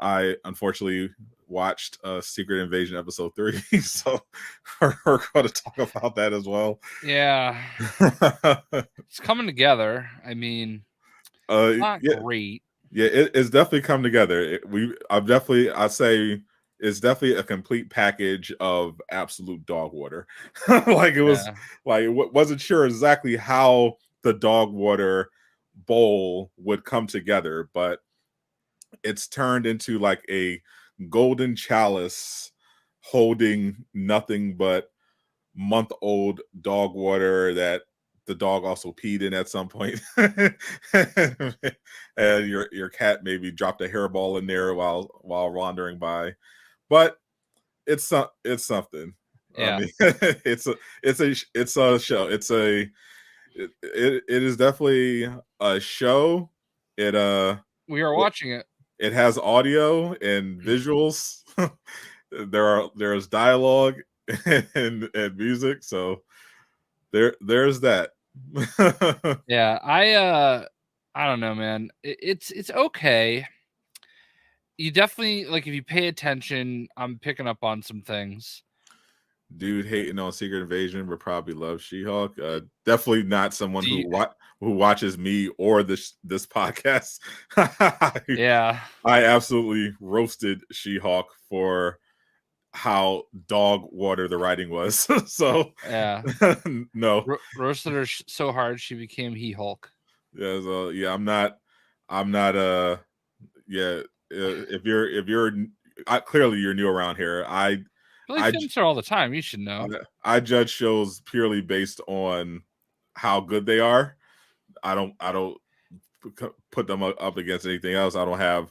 I unfortunately watched Secret Invasion episode 3, so we're going to talk about that as well. Yeah, it's coming together. I mean, not great. Yeah, it's definitely come together. I'd say it's definitely a complete package of absolute dog water. Like it was, like wasn't sure exactly how the dog water bowl would come together, but it's turned into like a golden chalice holding nothing but month-old dog water that the dog also peed in at some point. And your cat maybe dropped a hairball in there while wandering by. But it's something. Yeah. I mean, it's a show. It is definitely a show. We are watching it. It has audio and visuals. There's dialogue and music, so there's that. Yeah, I don't know, man. It's okay. You definitely, like, if you pay attention, I'm picking up on some things. Dude hating on Secret Invasion would probably love She-Hulk. Definitely not someone who watches me or this podcast. Yeah, I absolutely roasted She-Hulk for how dog water the writing was. So yeah, no, roasted her so hard she became He-Hulk. Yeah, so yeah, I'm not. Yeah, if you're, clearly you're new around here. I films her all the time. You should know. I judge shows purely based on how good they are. I don't put them up against anything else. I don't have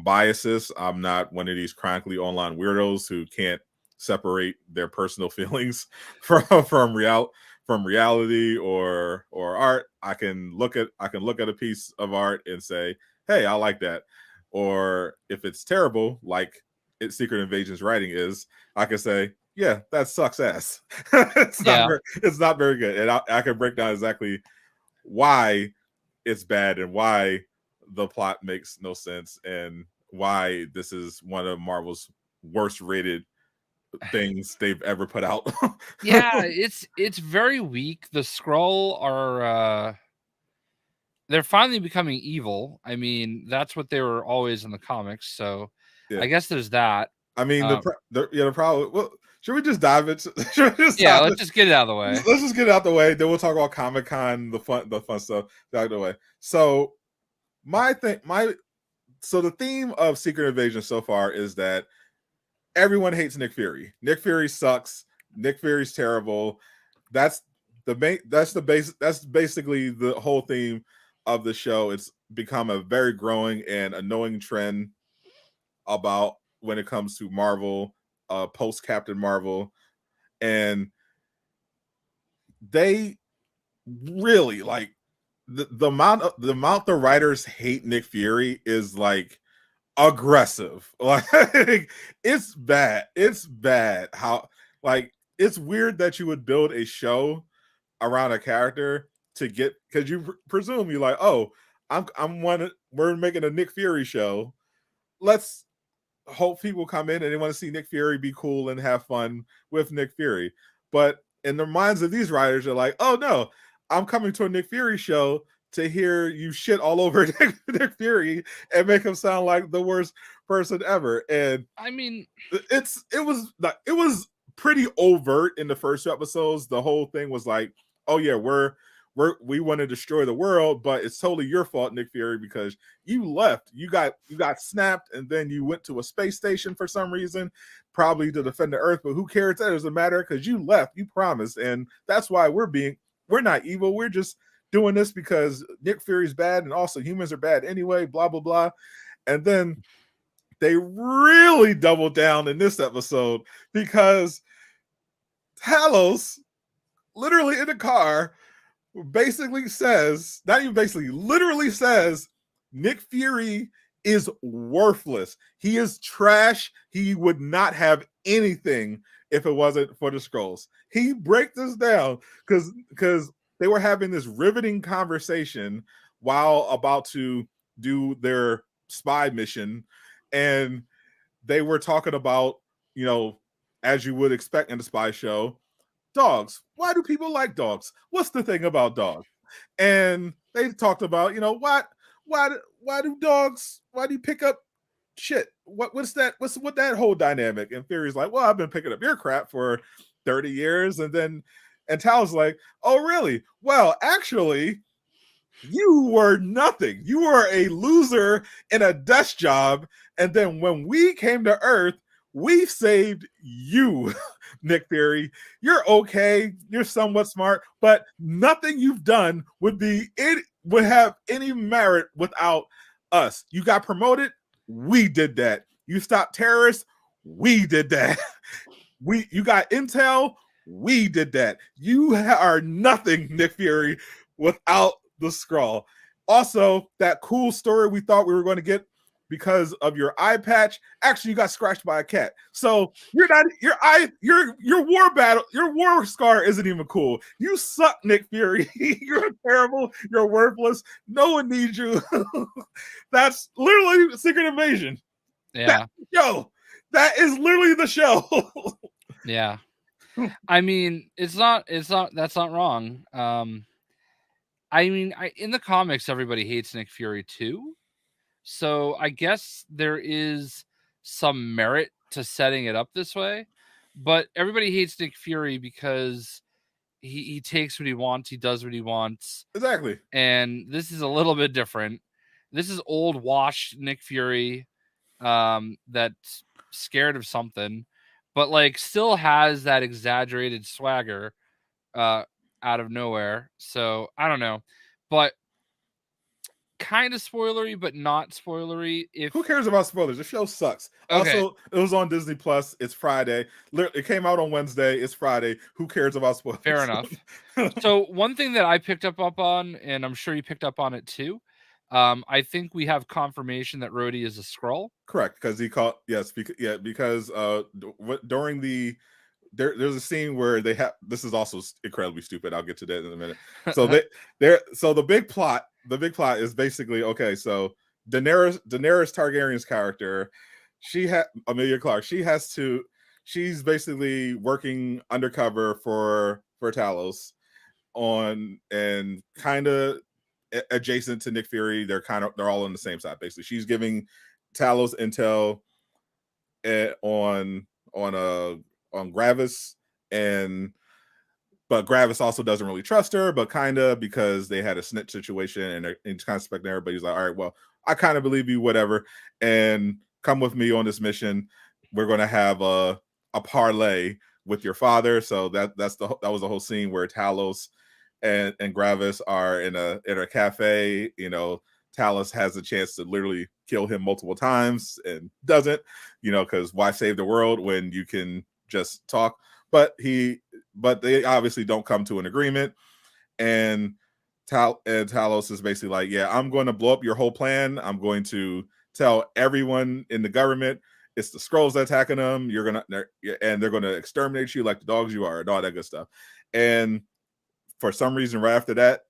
biases. I'm not one of these chronically online weirdos who can't separate their personal feelings from reality or art. I can look at a piece of art and say, hey, I like that. Or if it's terrible, like Secret Invasion's writing is, I can say, yeah, that sucks ass. It's not very good. And I can break down exactly why it's bad and why the plot makes no sense and why this is one of Marvel's worst rated things they've ever put out. Yeah, it's very weak. The Skrull are they're finally becoming evil. I mean, that's what they were always in the comics. So yeah. I guess there's that. I mean, the problem. Well, should we just dive into? Let's just get it out of the way. Let's just get it out the way. Then we'll talk about Comic-Con, the fun stuff out of the way. So so the theme of Secret Invasion so far is that everyone hates Nick Fury. Nick Fury sucks. Nick Fury's terrible. That's basically the whole theme of the show. It's become a very growing and annoying trend about when it comes to Marvel, post Captain Marvel, and they really like the amount the writers hate Nick Fury is like aggressive. Like it's bad. It's bad. How like it's weird that you would build a show around a character to get, because you presume you're like, oh, we're making a Nick Fury show. Let's hope people come in and they want to see Nick Fury be cool and have fun with Nick Fury. But in the minds of these writers, they're like, oh no, I'm coming to a Nick Fury show to hear you shit all over Nick Fury and make him sound like the worst person ever. And I mean, it was pretty overt in the first 2 episodes. The whole thing was like, oh yeah, we want to destroy the world, but it's totally your fault, Nick Fury, because you left. You got snapped, and then you went to a space station for some reason, probably to defend the Earth. But who cares? That doesn't matter because you left. You promised, and that's why we're not evil. We're just doing this because Nick Fury's bad, and also humans are bad anyway. Blah blah blah. And then they really doubled down in this episode because Talos, literally in the car, basically says, not even basically, literally says, Nick Fury is worthless. He is trash. He would not have anything if it wasn't for the Skrulls. He breaks this down because they were having this riveting conversation while about to do their spy mission, and they were talking about, as you would expect in a spy show, dogs. Why do people like dogs? What's the thing about dogs? And they talked about, why do dogs? Why do you pick up shit? What's that? What's what that whole dynamic? And Fury's like, well, I've been picking up your crap for 30 years, and Tal's like, oh really? Well, actually, you were nothing. You were a loser in a desk job, and then when we came to Earth, we saved you, Nick Fury. You're okay. You're somewhat smart, but nothing you've done would have any merit without us. You got promoted. We did that. You stopped terrorists. We did that. You got intel. We did that. You are nothing, Nick Fury, without the Skrull. Also, that cool story we thought we were going to get because of your eye patch, actually you got scratched by a cat. So your war scar isn't even cool. You suck, Nick Fury. You're terrible. You're worthless. No one needs you. That's literally Secret Invasion. Yeah. That is literally the show. Yeah. I mean, that's not wrong. I mean, in the comics, everybody hates Nick Fury too. So I guess there is some merit to setting it up this way, but everybody hates Nick Fury because he takes what he wants, he does what he wants. Exactly. And this is a little bit different. This is old washed Nick Fury that's scared of something, but like still has that exaggerated swagger out of nowhere. So I don't know, but kind of spoilery, but not spoilery. Who cares about spoilers? The show sucks. Okay. Also, it was on Disney Plus. It's Friday. It came out on Wednesday. It's Friday. Who cares about spoilers? Fair enough. So one thing that I picked up on, and I'm sure you picked up on it too, I think we have confirmation that Rhodey is a Skrull. Correct, because he called because during there's a scene where they have, this is also incredibly stupid. I'll get to that in a minute. So the big plot is basically, okay, so Daenerys Targaryen's character, Emilia Clarke, she's basically working undercover for Talos and kind of adjacent to Nick Fury. They're all on the same side, basically. She's giving Talos intel on Gravis, but Gravis also doesn't really trust her, but kind of, because they had a snitch situation and he's kind of suspecting her, but he's like, all right, well, I kind of believe you, whatever, and come with me on this mission. We're going to have a parlay with your father. So that was the whole scene where Talos and Gravis are in a cafe. Talos has a chance to literally kill him multiple times and doesn't, because why save the world when you can just talk? But they obviously don't come to an agreement, and Talos is basically like, yeah, I'm going to blow up your whole plan. I'm going to tell everyone in the government it's the Skrulls attacking them. They're gonna exterminate you like the dogs you are, and all that good stuff. And for some reason, right after that,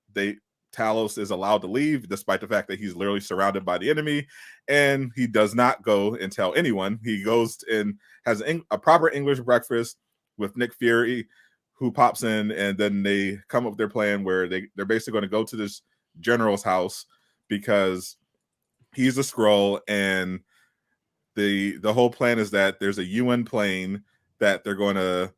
Talos is allowed to leave, despite the fact that he's literally surrounded by the enemy, and he does not go and tell anyone. He goes and has a proper English breakfast with Nick Fury, who pops in, and then they come up with their plan where they're basically going to go to this general's house because he's a Skrull, and the whole plan is that there's a UN plane that they're going to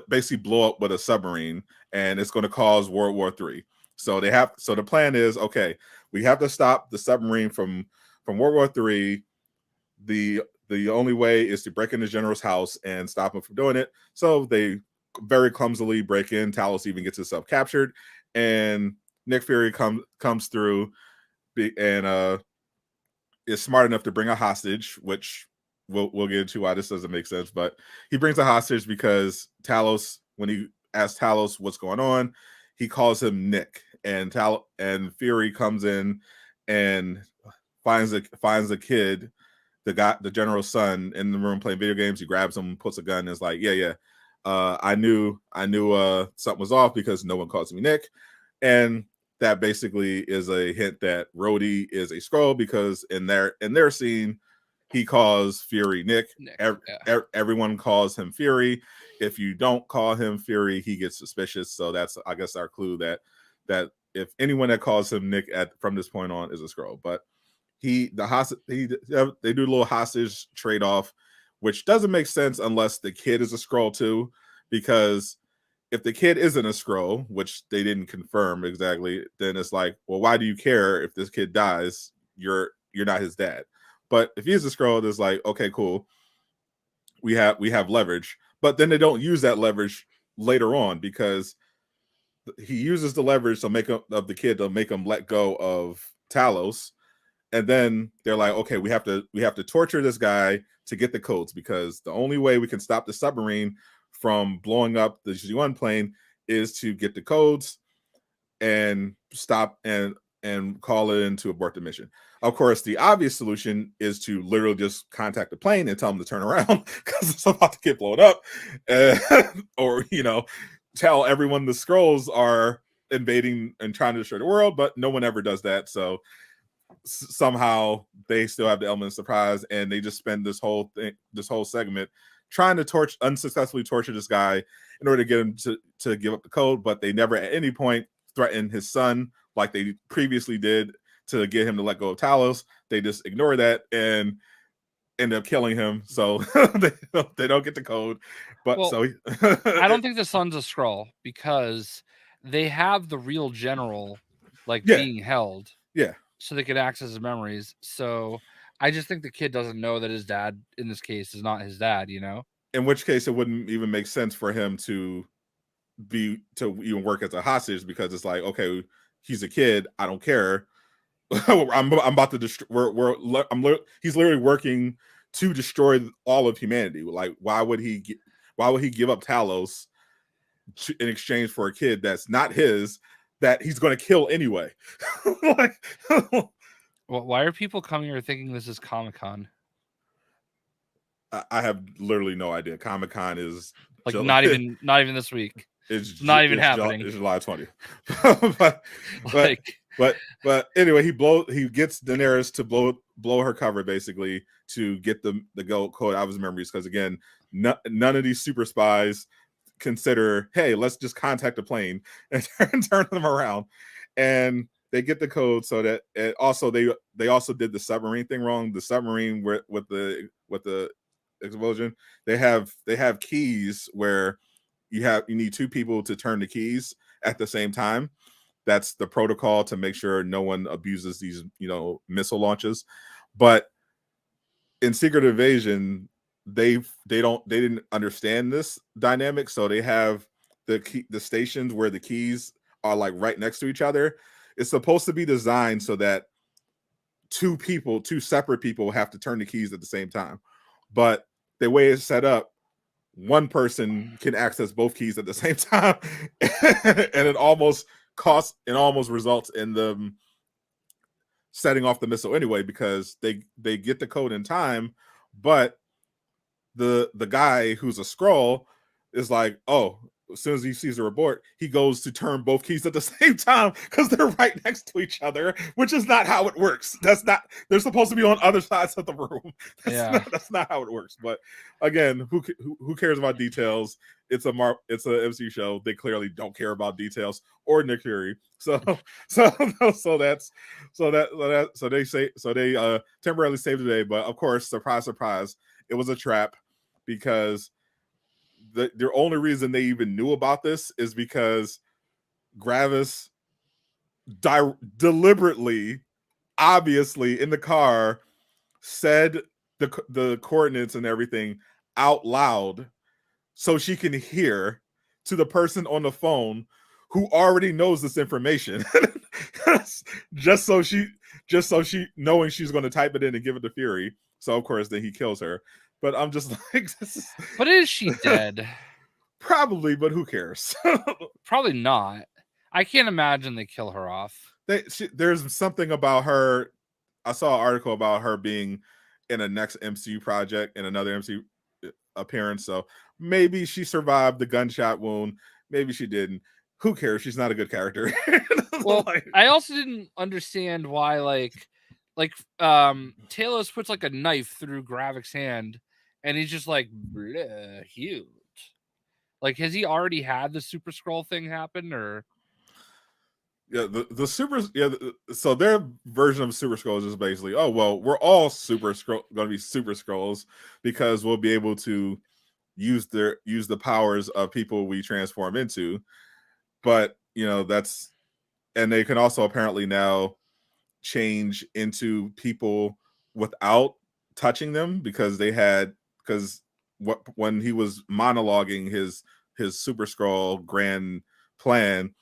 basically blow up with a submarine, and it's going to cause World War III. So the plan is, okay, we have to stop the submarine from World War III. The only way is to break into General's house and stop him from doing it. So they very clumsily break in. Talos even gets himself captured, and Nick Fury comes through and is smart enough to bring a hostage, which we'll get into why this doesn't make sense. But he brings a hostage because Talos, when he asks Talos what's going on, he calls him Nick, and Fury comes in and finds the kid, the general's son, in the room playing video games. He grabs him, puts a gun, and is like, yeah. I knew something was off because no one calls me Nick. And that basically is a hint that Rhodey is a Skrull, because in their scene, he calls Fury Nick. Everyone calls him Fury. If you don't call him Fury, he gets suspicious. So that's, I guess, our clue that if anyone that calls him Nick from this point on is a Skrull. But they do a little hostage trade off, which doesn't make sense unless the kid is a Skrull too, because if the kid isn't a Skrull, which they didn't confirm exactly, then it's like, well, why do you care if this kid dies? You're not his dad. But if he is a Skrull, it's like, okay, cool. We have leverage, but then they don't use that leverage later on, because he uses the leverage to make the kid to make him let go of Talos, and then they're like, okay, we have to torture this guy to get the codes, because the only way we can stop the submarine from blowing up the G1 plane is to get the codes and stop and call it in to abort the mission. Of course, the obvious solution is to literally just contact the plane and tell them to turn around because it's about to get blown up, or tell everyone the Skrulls are invading and trying to destroy the world, but no one ever does that. So somehow they still have the element of surprise, and they just spend this whole segment trying to unsuccessfully torture this guy in order to get him to give up the code, but they never at any point threaten his son like they previously did to get him to let go of Talos. They just ignore that and end up killing him, so they don't get the code. But I don't think the son's a Skrull, because they have the real general being held, so they could access his memories. So I just think the kid doesn't know that his dad in this case is not his dad, in which case it wouldn't even make sense for him to even work as a hostage, because it's like, okay, he's a kid, I don't care. I'm about to destroy. He's literally working to destroy all of humanity. Like, why would he give up Talos in exchange for a kid that's not his, that he's going to kill anyway? Why are people coming here thinking this is Comic-Con? I have literally no idea. Comic-Con is not even this week. It's not even happening. It's July 20th. but anyway, he gets Daenerys to blow her cover, basically, to get the gold code out of his memories, because again, none of these super spies consider, hey, let's just contact a plane and turn them around. And they get the code, so that also they also did the submarine thing wrong. The submarine with the explosion, they have keys where you need two people to turn the keys at the same time. That's the protocol to make sure no one abuses these, missile launches. But in Secret Invasion, they didn't understand this dynamic, so they have the stations where the keys are like right next to each other. It's supposed to be designed so that two separate people have to turn the keys at the same time. But the way it's set up, one person can access both keys at the same time, and it almost results in them setting off the missile anyway, because they get the code in time, but the guy who's a Skrull is like, oh, as soon as he sees the report, he goes to turn both keys at the same time because they're right next to each other, which is not how it works. They're supposed to be on other sides of the room. That's not how it works. But again, who cares about details? It's a MC show. They clearly don't care about details or Nick Fury. So they temporarily saved the day. But of course, surprise, surprise, it was a trap, because the only reason they even knew about this is because Gravis deliberately, obviously, in the car said the coordinates and everything out loud so she can hear to the person on the phone who already knows this information. just so she knowing she's going to type it in and give it to Fury. So of course then he kills her. But I'm just like, but is she dead? Probably, but who cares? Probably not. I can't imagine they kill her off. There's something about her. I saw an article about her being in a next MCU project, in another MCU appearance. So maybe she survived the gunshot wound. Maybe she didn't. who cares? She's not a good character. Well, I also didn't understand why Talos puts like a knife through Gravik's hand, and he's just like huge. Like, has he already had the Super Skrull thing happen, or? Yeah, the super so their version of Super Skrulls is basically, oh well, we're all going to be Super Skrulls because we'll be able to use the powers of people we transform into. But and they can also apparently now change into people without touching them because when he was monologuing his Super Skrull grand plan,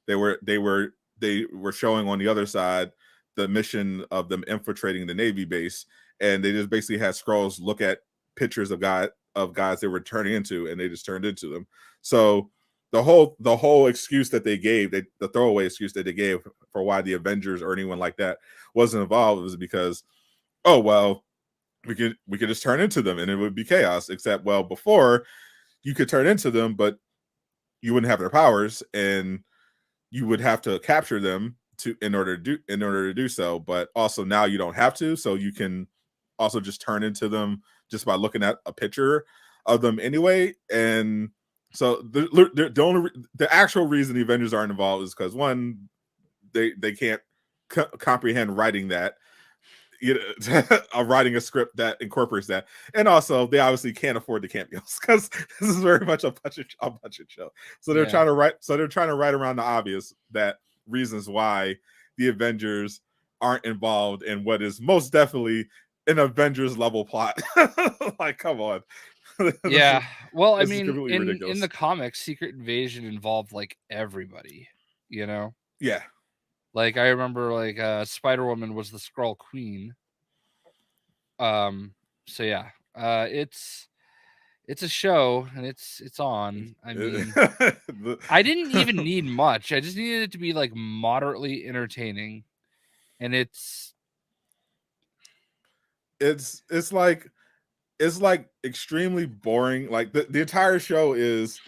they were showing on the other side the mission of them infiltrating the Navy base, and they just basically had Skrulls look at pictures of guys they were turning into, and they just turned into them. So the whole excuse that they gave, the throwaway excuse that they gave for why the Avengers or anyone like that wasn't involved was because, oh well, we could just turn into them and it would be chaos. Except, well, before you could turn into them, but you wouldn't have their powers, and you would have to capture them in order to do so. But also now you don't have to, so you can also just turn into them just by looking at a picture of them anyway. And so the actual reason the Avengers aren't involved is because, one, they can't comprehend writing that, writing a script that incorporates that, and also they obviously can't afford the cameos because this is very much a budget show. So they're trying to write around the obvious that reasons why the Avengers aren't involved in what is most definitely an Avengers level plot. Like, come on. Yeah. Well, I mean, in the comics, Secret Invasion involved like everybody, Yeah. Like, I remember Spider-Woman was the Skrull Queen. So yeah, it's a show and it's on. I mean, I didn't even need much. I just needed it to be like moderately entertaining, and it's like extremely boring. Like the entire show is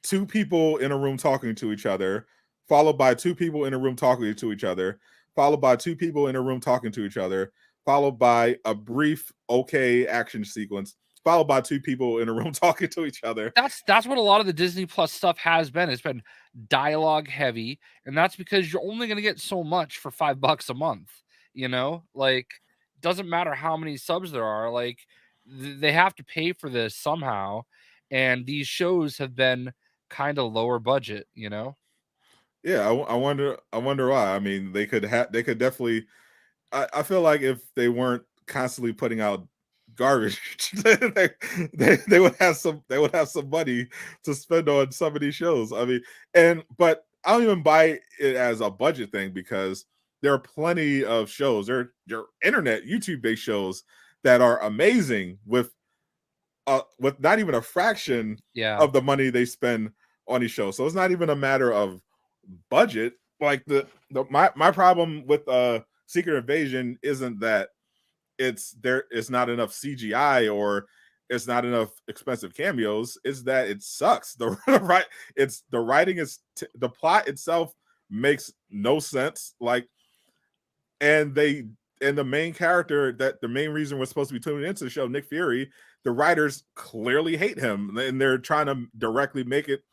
two people in a room talking to each other, followed by two people in a room talking to each other, followed by two people in a room talking to each other, followed by a brief action sequence, followed by two people in a room talking to each other. That's what a lot of the Disney Plus stuff has been. It's been dialogue heavy, and that's because you're only going to get so much for $5 a month. Like, doesn't matter how many subs there are. Like, they have to pay for this somehow, and these shows have been kind of lower budget. Yeah, I wonder why. I mean, they could definitely. I feel like if they weren't constantly putting out garbage, they would have some money to spend on some of these shows. I mean, but I don't even buy it as a budget thing because there are plenty of shows. There are internet YouTube based shows that are amazing with not even a fraction of the money they spend on these shows. So it's not even a matter of budget. Like my problem with Secret Invasion isn't that it's not enough CGI or it's not enough expensive cameos. It's that it sucks. The writing is the plot itself makes no sense. Like, and the main character, that the main reason we're supposed to be tuning into the show, Nick Fury, the writers clearly hate him, and they're trying to directly make it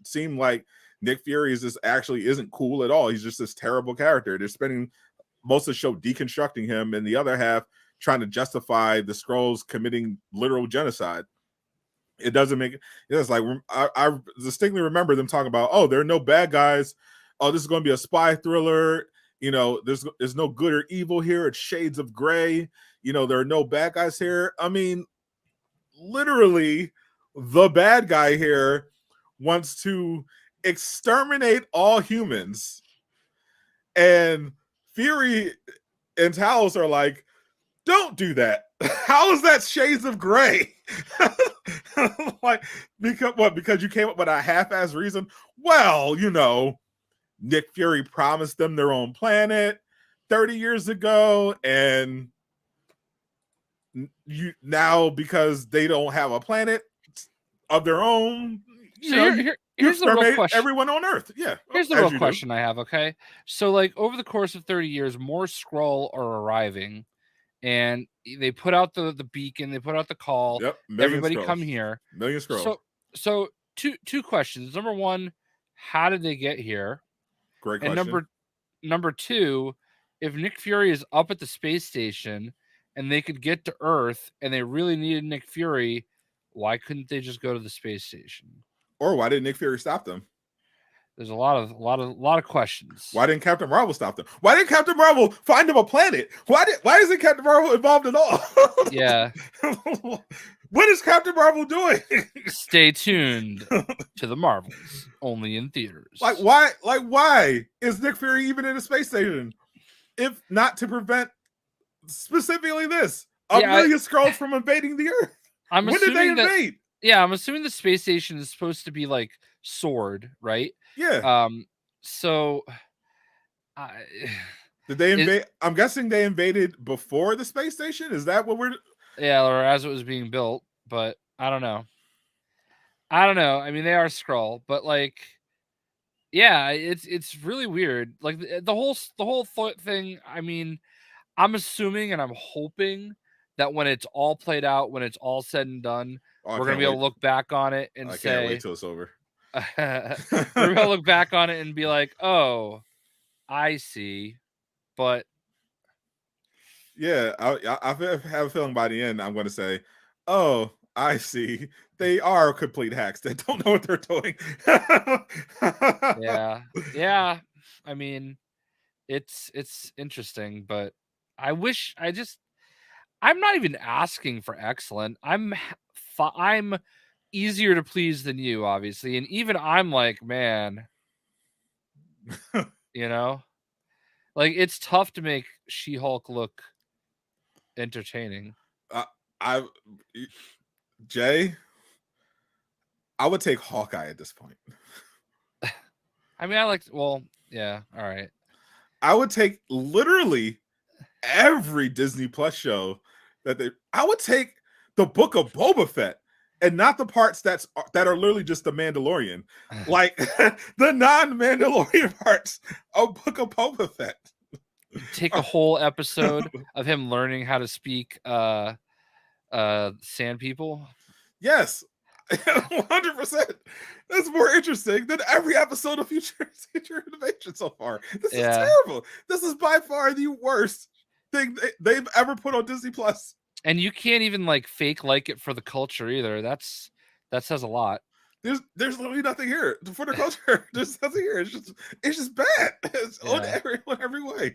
seem like Nick Fury isn't cool at all. He's just this terrible character. They're spending most of the show deconstructing him, and the other half trying to justify the Skrulls committing literal genocide. It doesn't make it's like I distinctly remember them talking about, oh, there are no bad guys. Oh, this is going to be a spy thriller. There's no good or evil here. It's shades of gray. There are no bad guys here. I mean, literally, the bad guy here wants to exterminate all humans, and Fury and Talos are like, don't do that. How is that shades of gray? Like, because you came up with a half-ass reason? Well, Nick Fury promised them their own planet 30 years ago, and now because they don't have a planet of their own, You exterminate everyone on Earth. Yeah. Here's the real question I have, okay? So, like, over the course of 30 years, more Skrull are arriving, and they put out the beacon, they put out the call. Yep. Everybody Skrulls. come here. Million Skrulls. So two questions. Number one, how did they get here? Great question. And number two, if Nick Fury is up at the space station and they could get to Earth and they really needed Nick Fury, why couldn't they just go to the space station? Or why did Nick Fury stop them? There's a lot of questions. Why didn't Captain Marvel stop them? Why didn't Captain Marvel find them a planet? Why isn't Captain Marvel involved at all? Yeah. What is Captain Marvel doing? Stay tuned to the Marvels, only in theaters. Why is Nick Fury even in a space station? If not to prevent specifically this, million Skrulls from invading the Earth. When did they invade? I'm assuming the space station is supposed to be like Sword, right? Yeah. So did they invade? I'm guessing they invaded before the space station. Is that what we're? Yeah, or as it was being built, but I don't know. I mean, they are Skrull, but like, yeah, it's really weird. Like the whole thing. I mean, I'm assuming and I'm hoping that when it's all played out, when it's all said and done, we're gonna be able to look back on it and say, "I can't wait till it's over." We're gonna look back on it and be like, "Oh, I see," but yeah, I have a feeling by the end I'm going to say, "Oh, I see. They are complete hacks. They don't know what they're doing." Yeah. I mean, it's interesting, but I'm not even asking for excellent. I'm easier to please than you, obviously, and even I'm like, man, like it's tough to make She-Hulk look entertaining. Jay, I would take Hawkeye at this point. I mean, yeah, all right. I would take literally every Disney Plus show I would take the Book of Boba Fett and not the parts that are literally just the Mandalorian, like the non-Mandalorian parts of Book of Boba Fett. Take a whole episode of him learning how to speak Sand People. Yes, 100%. That's more interesting than every episode of Future Innovation so far. This is terrible. This is by far the worst thing they've ever put on Disney Plus. And you can't even like fake like it for the culture either. That says a lot. There's literally nothing here for the culture. There's nothing here. It's just bad. It's on every way.